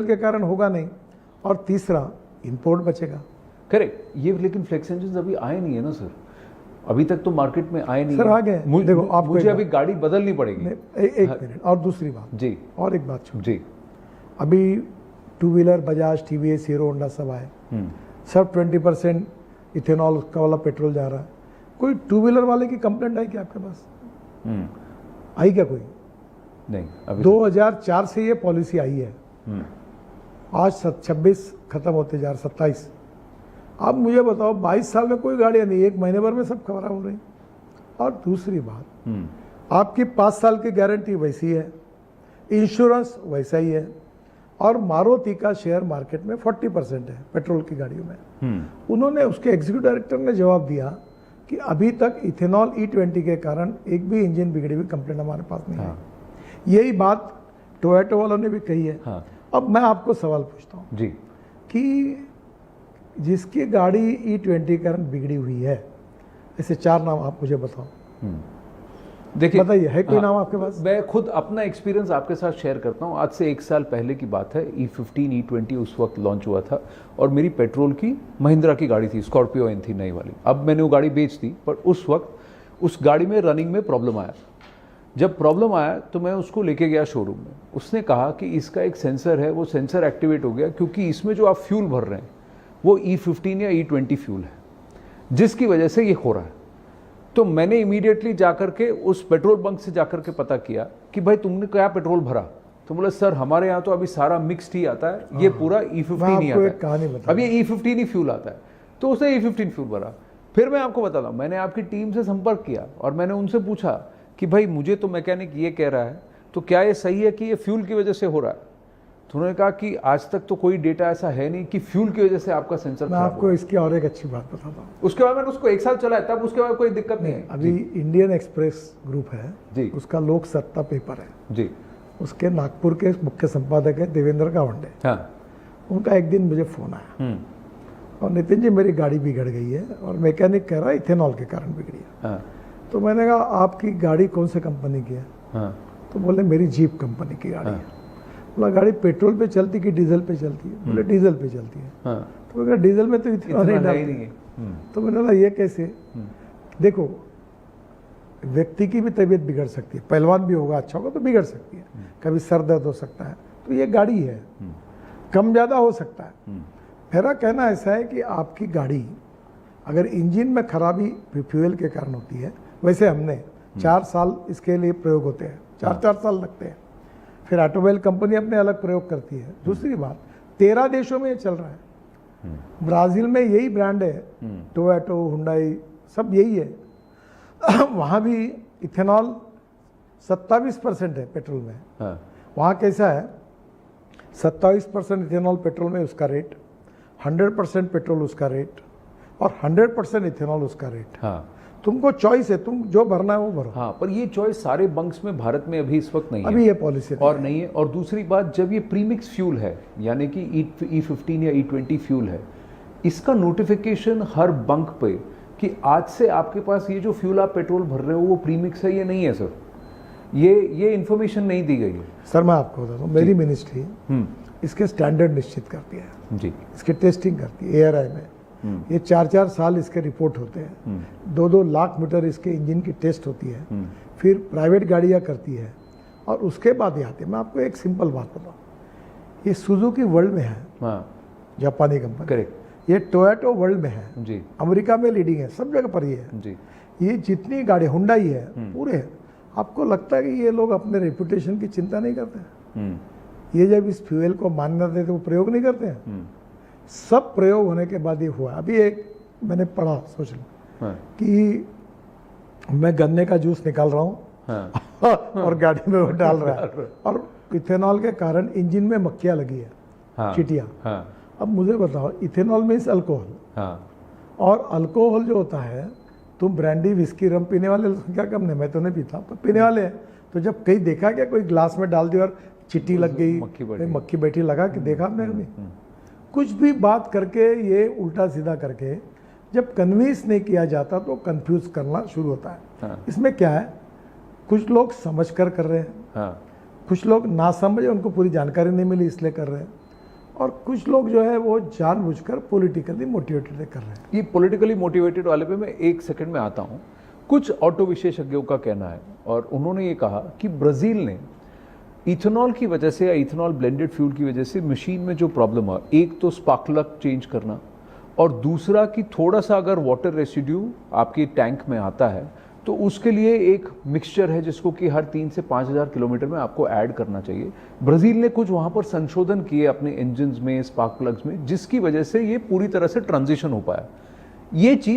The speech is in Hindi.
के कारण होगा नहीं, और तीसरा इंपोर्ट बचेगा। करेक्ट। ये लेकिन फ्लेक्स इंजन अभी आए नहीं है ना सर, अभी तक तो मार्केट में आए नहीं सर है। आ गए। देखो आपको मुझे अभी गाड़ी बदलनी पड़ेगी। एक मिनट, और दूसरी बात जी, और एक बात छोड़ जी, अभी two wheeler Bajaj, TVS, hero Honda सब आए, सब 20% इथेनॉल का वाला पेट्रोल जा रहा है। कोई टू व्हीलर वाले की कंप्लेंट आई क्या आपके पास? आई क्या कोई? नहीं, अभी 2004 से ये पॉलिसी आई है, आज 26 खत्म होते जा रहा, 27। अब मुझे बताओ 22 साल में कोई गाड़ियाँ नहीं, एक महीने भर में सब खराब हो रही। और दूसरी बात, आपकी 5 साल की गारंटी वैसी है, इंश्योरेंस वैसा ही है, और मारुति का शेयर मार्केट में 40% है पेट्रोल की गाड़ियों में। उन्होंने, उसके एग्जीक्यूटिव डायरेक्टर ने जवाब दिया कि अभी तक इथेनॉल E20 के कारण एक भी इंजन बिगड़ी हुई कंप्लेंट हमारे पास नहीं है। यही बात टोयोटा वालों ने भी कही है। अब मैं आपको सवाल पूछता हूँ जी, कि जिसकी गाड़ी E20 के कारण बिगड़ी हुई है, ऐसे 4 नाम आप मुझे बताओ। देखिए, बताइए, है कोई नाम आपके पास? मैं खुद अपना एक्सपीरियंस आपके साथ शेयर करता हूँ। आज से 1 साल पहले की बात है, E15 E20 उस वक्त लॉन्च हुआ था, और मेरी पेट्रोल की महिंद्रा की गाड़ी थी, स्कॉर्पियो एन थी नई वाली। अब मैंने वो गाड़ी बेच दी, पर उस वक्त उस गाड़ी में रनिंग में प्रॉब्लम आया। जब प्रॉब्लम आया तो मैं उसको लेके गया शोरूम में। उसने कहा कि इसका एक सेंसर है, वो सेंसर एक्टिवेट हो गया, क्योंकि इसमें जो आप फ्यूल भर रहे हैं वो E15 या E20 फ्यूल है, जिसकी वजह से ये हो रहा है। तो मैंने इमीडिएटली जाकर के उस पेट्रोल बंक से जाकर के पता किया कि भाई तुमने क्या पेट्रोल भरा? तो बोला सर हमारे यहाँ तो अभी सारा मिक्स्ड ही आता है, ये पूरा E15 ही आता है, अब ये E15 ही फ्यूल आता है। तो उसने E15 फ्यूल भरा। फिर मैं आपको बताता हूँ, मैंने आपकी टीम से संपर्क किया और मैंने उनसे पूछा कि भाई मुझे तो मैकेनिक ये कह रहा है, तो क्या ये सही है कि ये फ्यूल की वजह से हो रहा है? तो उन्होंने कहा कि आज तक तो कोई डेटा ऐसा है नहीं कि फ्यूल की वजह से आपका सेंसर मैं आपको इसकी और एक अच्छी बात बताता हूँ। उसके बाद मैंने उसको 1 साल चलाया, तब उसके बाद कोई दिक्कत नहीं है। अभी इंडियन एक्सप्रेस ग्रुप है जी, उसका लोक सत्ता पेपर है जी, उसके नागपुर के मुख्य संपादक है देवेंद्र गावंडे। हाँ। उनका एक दिन मुझे फोन आया और नितिन जी मेरी गाड़ी बिगड़ गई है और मैकेनिक कह रहा है इथेनॉल के कारण बिगड़ी है। हाँ। तो मैंने कहा आपकी गाड़ी कौन से कंपनी की है? हाँ। तो बोले मेरी जीप कंपनी की गाड़ी है। बोला गाड़ी पेट्रोल पे चलती कि डीजल पे चलती है? बोले डीजल पे चलती है। हाँ। तो मैंने डीजल में तो इथेनॉल नहीं डालते। तो मैंने बोला ये कैसे? देखो व्यक्ति की भी तबीयत बिगड़ सकती है, पहलवान भी होगा अच्छा होगा तो बिगड़ सकती है, कभी सर दर्द हो सकता है, तो ये गाड़ी है, कम ज़्यादा हो सकता है। मेरा कहना ऐसा है कि आपकी गाड़ी अगर इंजन में खराबी फ्यूल के कारण होती है, वैसे हमने 4 साल इसके लिए प्रयोग होते हैं, 4 साल लगते हैं, फिर ऑटोमोबाइल कंपनी अपने अलग प्रयोग करती है। दूसरी बात 13 देशों में ये चल रहा है, ब्राज़ील में यही ब्रांड है, टोयोटा, हुंडई सब यही है। वहाँ भी इथेनॉल 27% है पेट्रोल में। हाँ। वहाँ कैसा है 27% इथेनॉल पेट्रोल में उसका रेट, 100% पेट्रोल उसका रेट, और 100% इथेनॉल उसका रेट। हाँ। तुमको चॉइस है, तुम जो भरना है वो भरो। हाँ, पर ये चॉइस सारे बंक्स में भारत में अभी इस वक्त नहीं है, अभी ये पॉलिसी और नहीं है। और दूसरी बात, जब ये प्रीमिक्स फ्यूल है यानी कि E15 या E20 फ्यूल है, इसका नोटिफिकेशन हर बंक पे कि आज से आपके पास ये जो फ्यूल आप पेट्रोल भर रहे हो वो प्रीमिक्स है, ये नहीं है सर, ये इन्फॉर्मेशन नहीं दी गई है। सर मैं आपको बताता हूँ, मेरी मिनिस्ट्री इसके स्टैंडर्ड निश्चित करती है जी, इसकी टेस्टिंग करती है ARI में। ये 4 साल इसके रिपोर्ट होते हैं, 2 लाख मीटर इसके इंजन की टेस्ट होती है, फिर प्राइवेट गाड़ियाँ करती है और उसके बाद ये आती है। मैं आपको एक सिंपल बात बताऊँ, ये सुजुकी वर्ल्ड में है, जापानी कंपनी, करेक्ट, ये टोयोटा वर्ल्ड में है जी, अमेरिका में लीडिंग है, सब जगह पर ये है जी। ये जितनी गाड़ी हुंडई है पूरे है। आपको लगता है कि ये लोग अपने रेपुटेशन की चिंता नहीं करते? ये जब इस फ्यूल को मान्यता देते वो प्रयोग नहीं करते हैं? सब प्रयोग होने के बाद ये हुआ। अभी एक मैंने पढ़ा, सोच लो कि मैं गन्ने का जूस निकाल रहा हूँ और गाड़ी में वो डाल रहा है और इथेनॉल के कारण इंजन में मक्खियाँ लगी है, चींटियाँ। अब मुझे बताओ, इथेनॉल मीन्स अल्कोहल, और अल्कोहल जो होता है, तुम ब्रांडी विस्की रम पीने वाले क्या कम नहीं, मैं तो नहीं पीता, पर पीने वाले हैं। तो जब कहीं देखा क्या कोई ग्लास में डाल दिया और चींटी लग गई, मक्खी बैठी, लगा कि देखा आपने कभी? कुछ भी बात करके ये उल्टा सीधा करके जब कन्विंस नहीं किया जाता तो कंफ्यूज करना शुरू होता है। हाँ। इसमें क्या है, कुछ लोग समझ कर रहे हैं, हाँ। कुछ लोग ना समझे, उनको पूरी जानकारी नहीं मिली इसलिए कर रहे हैं। और कुछ लोग जो है वो जानबूझकर पॉलिटिकली मोटिवेटेड कर रहे हैं। ये पॉलिटिकली मोटिवेटेड वाले पे मैं एक सेकंड में आता हूँ। कुछ ऑटो विशेषज्ञों का कहना है और उन्होंने ये कहा कि ब्राज़ील ने इथेनॉल की वजह से या इथेनॉल ब्लेंडेड फ्यूल की वजह से मशीन में जो प्रॉब्लम है, एक तो स्पार्क प्लग चेंज करना और दूसरा कि थोड़ा सा अगर वाटर रेसिड्यू आपके टैंक में आता है तो उसके लिए एक मिक्सचर है जिसको कि हर 3 से 5,000 किलोमीटर में आपको ऐड करना चाहिए। ब्राज़ील ने कुछ वहाँ पर संशोधन किए अपने इंजन्स में, स्पार्क प्लग्स में, जिसकी वजह से ये पूरी तरह से ट्रांजिशन हो पाया। ये चीज़